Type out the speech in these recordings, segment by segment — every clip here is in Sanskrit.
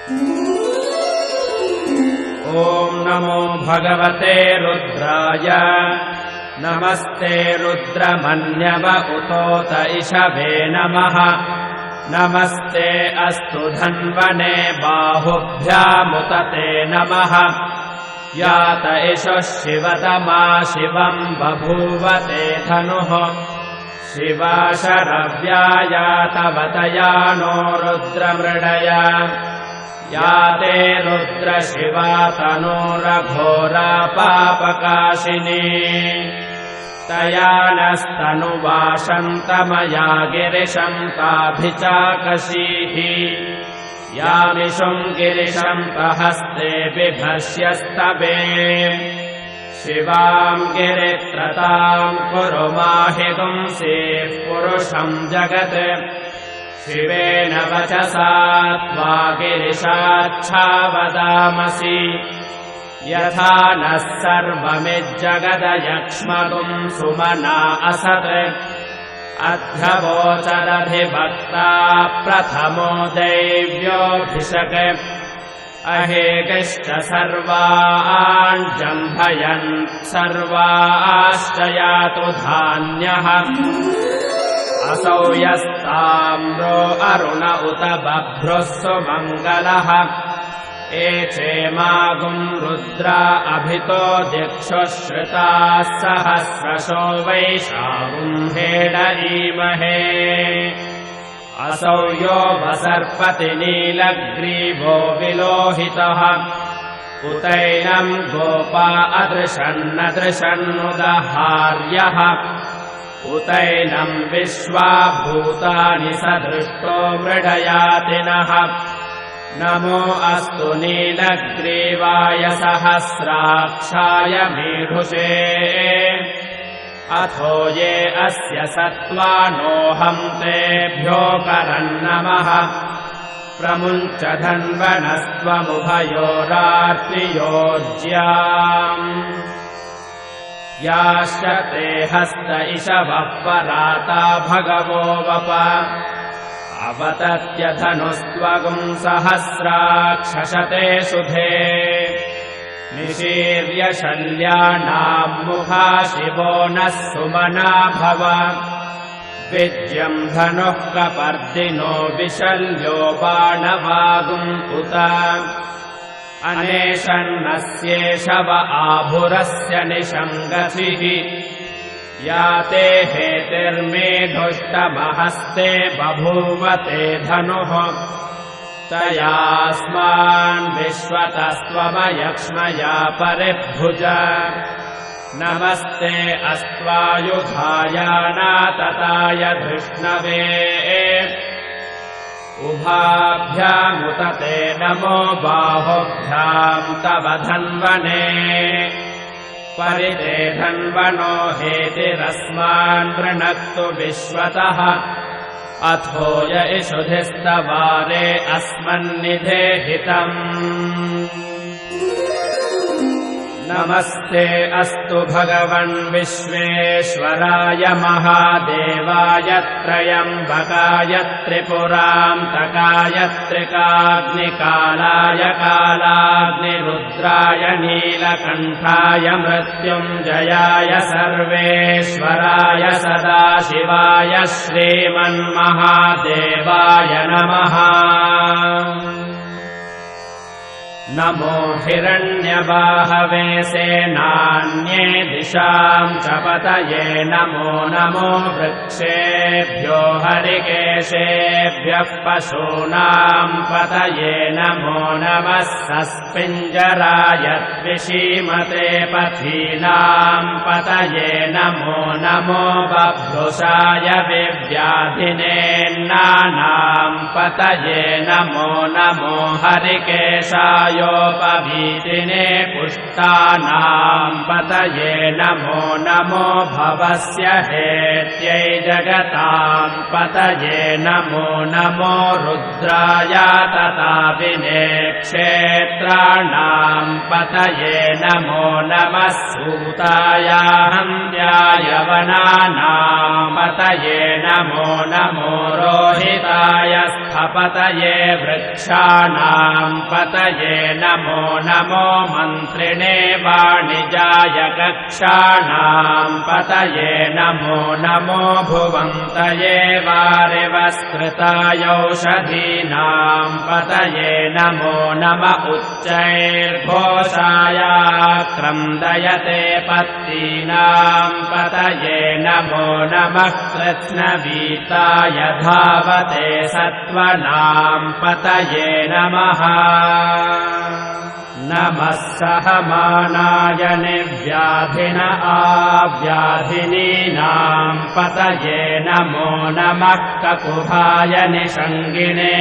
ॐ नमो भगवते रुद्राय नमस्ते रुद्रमन्यव उतोत इषवे नमः नमस्ते अस्तु धन्वने बाहुभ्यामुत ते नमः यात इषः शिवतमा शिवम् बभूवते धनुः शिवा शरव्यायातवतया नो रुद्रमृडय याते रुद्रशिवा तनोरघोरा पापकाशिनी तया नस्तनुवाशन्तमया गिरिशम् ताभिचाकशीः यामिषुम् गिरिशम् प्रहस्ते बिभस्यस्तवे शिवाम् गिरित्रताम् कुरु माहिगुंसीः पुरुषम् जगत् शिवेन वचसा त्वा गिरिशाच्छावदामसि यथा नः सर्वमिज्जगदयक्ष्मगुम् सुमना असत् अध्यवोचदधिभक्ता प्रथमो दैव्योऽभिषक् अहेगिश्च सर्वान् जम्भयन् सर्वाश्च यातु धान्यः असौ यस्ताम्रो अरुण उत बभ्रुः सुमङ्गलः एचेमागुम् रुद्रा अभितो दिक्षुः श्रुताः सहस्रशो वैशागुम् हेडरीमहे असौ यो वसर्पति नीलग्रीवो विलोहितः उतैनम् गोपा अदृशन्नदृशन्नुदहार्यः उतैनम् विश्वा भूतानि सदृष्टो मृडयातिनः नमो अस्तु नीलग्रीवाय सहस्राक्षाय मीढुषे अथो ये अस्य सत्त्वानोऽहम् तेभ्यो करन्नमः प्रमुञ्च धन्वनस्त्वमुभयोरात्रियोज्याम् याश्च ते हस्त इषवः पराता भगवो वप अवतत्यधनुस्त्वगुम् सहस्राक्षशते सुधे निशीर्य शल्यानाम् मुखा शिवो नः सुमना भव विद्यम् धनुः कपर्दिनो विशल्यो बाणवागुम् उत अनेशन्नस्येषव आभुरस्य निशङ्गसिः याते हेतिर्मेढुष्टमहस्ते बभूवते धनुः तयास्मान् विश्वतस्त्वमयक्ष्मया परिभुज नमस्ते अस्त्वायुधायानातताय धृष्णवे उभाभ्यामुत ते नमो बाहुभ्याम् तव धन्वने परिते धन्वनो हेतिरस्मान् वृणक्तु विश्वतः अथो य इषुधिस्तवारे अस्मन्निधेहितम् नमस्ते अस्तु भगवन् विश्वेश्वराय महादेवाय त्रयम्बकाय त्रिपुरान्तकाय त्रिकाग्निकालाय कालाग्निरुद्राय नीलकण्ठाय मृत्युञ्जयाय सर्वेश्वराय सदाशिवाय श्रीमन्महादेवाय नमः नमो हिरण्यबाहवे सेनान्ये दिशाम् च पतये नमो नमो वृक्षेभ्यो हरिकेशेभ्यः पशूनाम् पतये नमो नमः सस्पिञ्जराय द्विषीमते पथीनाम् पतये नमो नमो बभ्रुषाय विव्याधिनेन्नानाम् पतये नमो नमो हरिकेशाय भूतायोपवीतिने पुष्टानाम् पतये नमो नमो भवस्य हेत्यै जगताम् पतये नमो नमो रुद्राय तथा विने क्षेत्राणाम् पतये नमो नमः सूताय हन्त्याय वनानाम् पतये नमो नमो रोहिताय स्थपतये वृक्षाणाम् पतये नमो नमो मन्त्रिणे वाणिजाय कक्षाणाम् पतये नमो नमो भुवन्तये वारिवस्कृताय औषधीनाम् पतये नमो नम उच्चैर्घोषाय क्रन्दयते पत्तीनाम् पतये नमो नमः कृत्स्नवीताय धावते सत्त्वनाम् पतये नमः नमः सहमानाय निर्व्याधिन आव्याधिनीनाम् पतये नमो नमः ककुभाय निषङ्गिने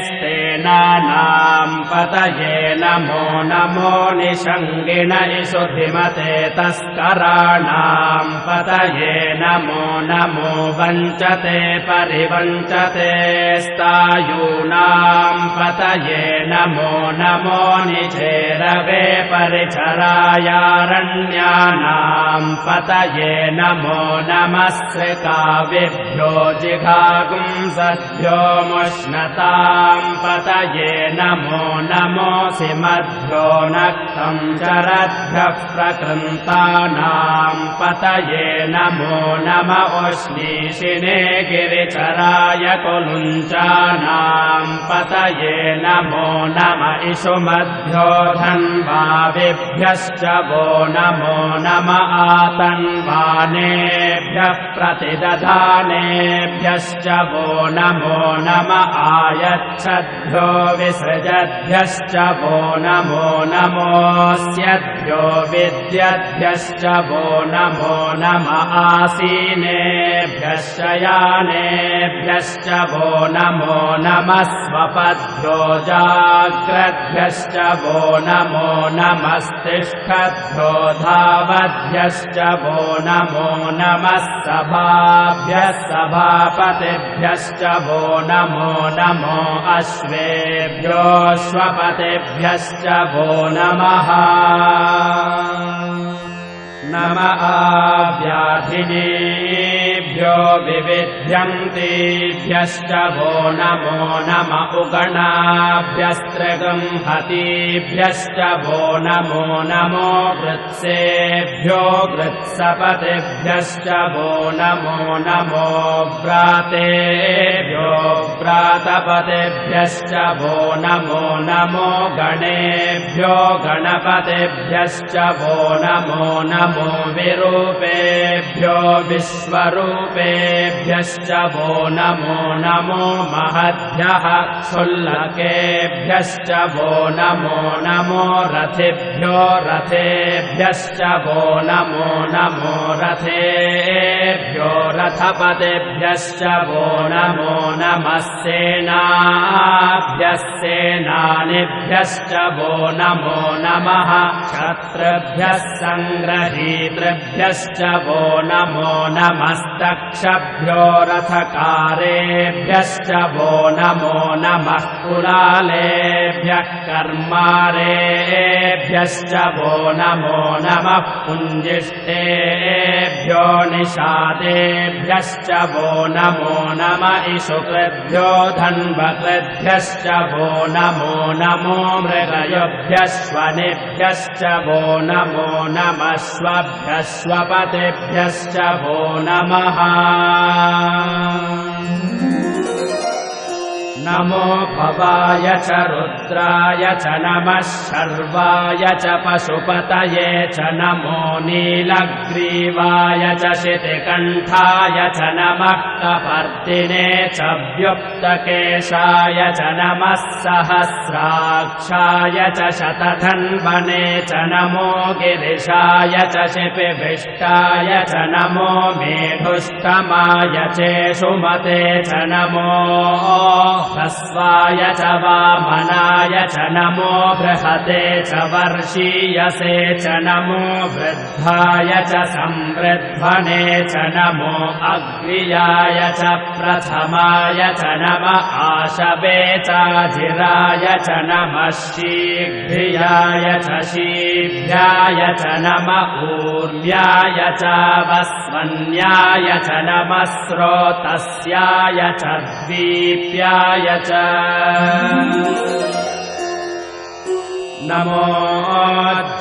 स्तेनानाम् पतये नमो नमो निषङ्गिन इषुधिमते तस्कराणाम् पतये नमो नमो वञ्चते परिवञ्चते स्तायूनाम् पतये नमो नमो निचेरवे परिचरायारण्यानाम् पतये नमो नमः श्रिकाविभ्यो जिघागुंसद्भ्यो मुष्णताम् पतये नमो नमोऽसि मध्यो नक्तम् चरद्भ्यः प्रकृन्तानाम् पतये नमो नम उष्णीषिणे गिरिचराय कुलुञ्चानाम् पतये नमो नम इषुमध्यो धन्वाविभ्यश्च वो नमो नम आतन्वानेभ्यः प्रतिदधानेभ्यश्च वो नमो नम आयच्छद्भ्यो विसृजद्भ्यश्च वो नमो नमोऽस्यद्भ्यो विद्यद्भ्यश्च वो नमो नम आसीनेभ्यश्च यानेभ्यश्च वो नमो नमः स्वपद्भ्यो जाग्रद्भ्यश्च वो नमो नमस्तिष्ठद्भ्यो धावद्भ्यश्च वो नमो नमः सभाभ्यः सभापतिभ्यश्च वो नमो नमो अश्वेभ्योऽश्वपतिभ्यश्च वो नमः नम आव्याधिनेभ्यो विविध्यन्तेभ्यश्च वो नमो नम उगणाभ्यस्त्रिगंहतीभ्यश्च वो नमो नमो वृत्सेभ्यो वृत्सपतिभ्यश्च वो नमो नमो व्रातेभ्यो व्रातपतिभ्यश्च वो नमो नमो गणेभ्यो गणपतिभ्यश्च वो नमो नमो विरूपेभ्यो विश्वरूपेभ्यश्च वो नमो नमो महद्भ्यः क्षुल्लकेभ्यश्च वो नमो नमो रथिभ्यो रथेभ्यश्च वो नमो नमो रथेभ्यो रथपतिभ्यश्च वो नमो नमः सेनाभ्यः सेनानिभ्यश्च वो नमो नमः क्षत्रिभ्यः संग्रहीतृभ्यश्च वो नमो नमस्तक्षभ्यो रथकारेभ्यश्च वो नमो नमः कुलालेभ्यः कर्मारेभ्यश्च वो नमो नमः पुञ्जिष्टेभ्यो निषादेभ्यश्च वो नमो नम इषुकृभ्यो धन्वकृभ्यश्च वो नमो नमो मृगयुभ्यश्वनेभ्यश्च वो नमो नमः स्वभ्यश्वपतिभ्यश्च वो नमः नमो भवाय च रुद्राय च नमः शर्वाय च पशुपतये च नमो नीलग्रीवाय च शितिकण्ठाय च नमः कपर्दिने च व्युक्तकेशाय च नमः सहस्राक्षाय च शतधन्वने च नमो गिरिशाय च शिपिभिष्टाय च नमो मेढुष्टमाय चेषुमते च नमो ह्रस्वाय च वामनाय च नमो बृहते च वर्षीयसे च नमो वृद्धाय च संवृध्वने च नमो अग्र्याय च प्रथमाय च नम आशवे चाजिराय च नमः शीघ्रियाय च शीघ्राय च नम ऊर्व्याय च वस्वन्याय च नमः स्रोतस्याय च द्वीप्याय च नमो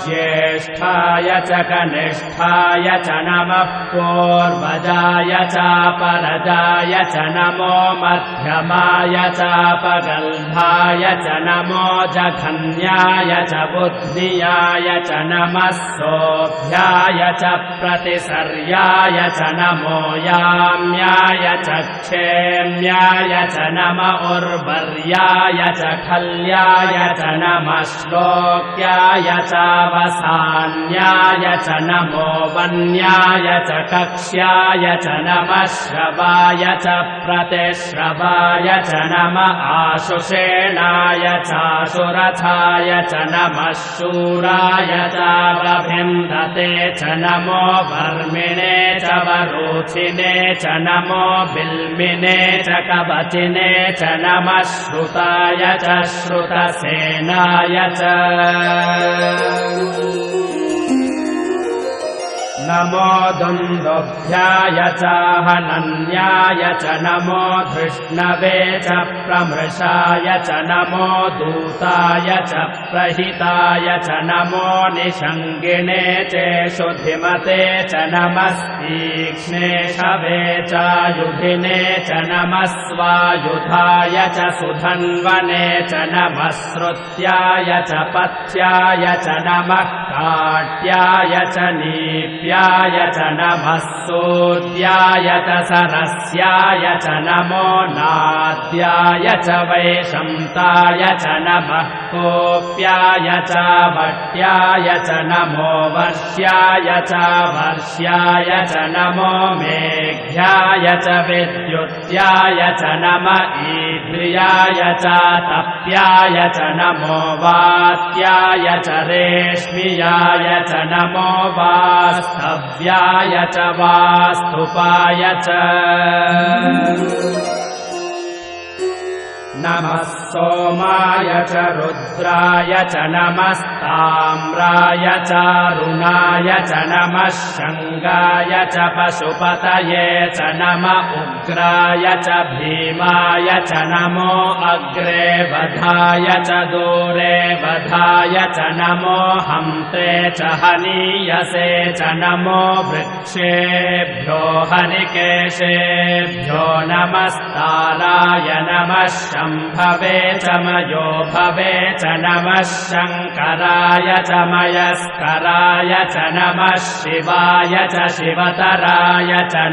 ज्येष्ठाय च कनिष्ठाय च नमः पूर्वजाय चापरजाय च नमो मध्यमाय चापगल्भाय च नमो जघन्याय च बुद्धियाय च नमः सोऽभ्याय च प्रतिसर्याय च नमो याम्याय च क्षेम्याय च नम उर्वर्याय च खल्याय च नमः श्लोक्याय चावसान्याय च नमो वन्याय च कक्ष्याय च नमः श्रवाय च प्रतिश्रवाय च नम आशुषेणाय चाशुरथाय च नमः शूराय चावभिन्दते च नमो वर्मिणे च वरूथिने च नमो बिल्मिने च कवचिने च नमः श्रुताय च श्रुतसेनाय च नमो दुन्दुभ्याय च हनन्याय च नमो धृष्णवे च प्रमृषाय च नमो दूताय च प्रहिताय च नमो निषङ्गिणे चेषुधिमते च नमस्तीक्ष्णेशवे चायुधिने च नमः स्वायुधाय च सुधन्वने च नमः श्रुत्याय च पथ्याय च नमः काट्याय च नीप्याय च नमः सूर्याय च सरस्याय च नमो नाद्याय च वैशन्ताय च नमः कोप्याय च वट्याय च नमो वर्ष्याय च वर्ष्याय च नमो मेघ्याय च विद्युत्याय च नम ईद्रियाय च तप्याय च नमो वात्याय च रेश्मियाय च नमो वास्तव्याय च वास्तुपाय च नमः सोमाय च रुद्राय च नमस्ताम्राय च रुणाय च नमः शङ्गाय च पशुपतये च नम उग्राय च भीमाय च नमो अग्रे वधाय च दूरे वधाय च नमो हन्ते च हनीयसे च नमो वृक्षेभ्यो हरिकेशेभ्यो नमस्ताराय नमः शम्भवे च मयो भवे च नमः शङ्कराय च मयस्कराय च नमः शिवाय च शिवतराय च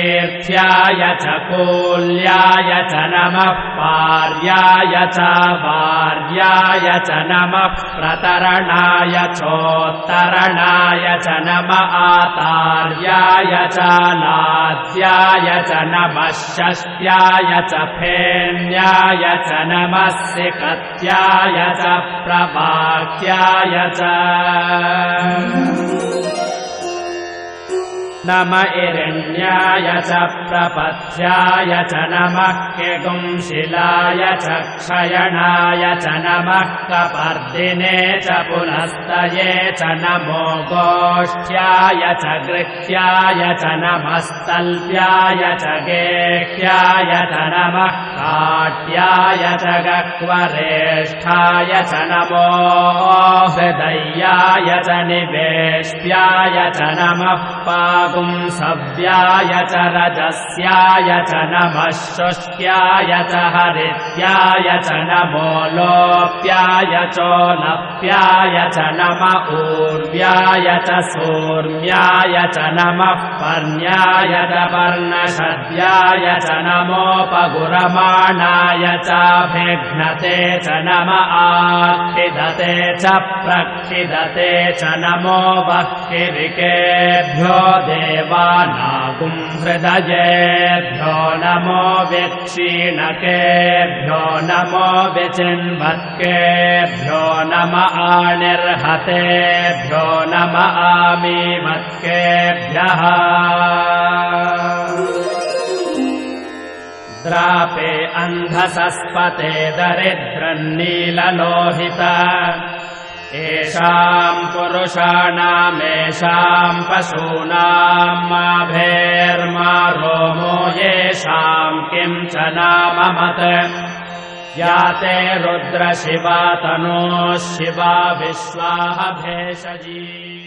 नमस्तीर्थ्याय च कूल्याय च नमः पार्याय च वार्याय च नमः प्रतरणाय चोत्तरणाय च नम आतार्याय च लाद्याय च नमः षष्ट्याय च फेन्याय च नमः सिकत्याय च प्रवाक्याय च नम इरण्याय च प्रपथ्याय च नमः किगुंशिलाय च क्षयणाय च नमः कपर्दिने च पुनस्तये च नमो गोष्ठ्याय च गृह्याय च नमस्तल्प्याय च गेह्याय च नमः काट्याय च गह्वरेष्ठाय च नमो हृदयाय च निवेश्याय च नमः पुंसव्याय च रजस्याय च नमः शुष्क्याय च हरित्याय च नमो लोप्याय चोलप्याय च नम ऊर्व्याय च सूर्म्याय च नमः पर्ण्याय च पर्णशद्याय च नमोपगुरमाणाय चाभिघ्नते च नम आखिदते च प्रक्षिदते च नमो बह्किरिकेभ्यो देवानागुं हृदयेभ्यो नमो विक्षीणकेभ्यो नमो विचिन्वत्केभ्यो नम आनिर्हतेभ्यो नम आमीवत्केभ्यः द्रापे अन्धसस्पते दरिद्रन्नीललोहित येषाम् पुरुषाणामेषाम् पशूनाम् माभेर्मा रोमो येषाम् किञ्च नाममत् या ते रुद्रशिवा तनोः शिवा विश्वाः भेषजी।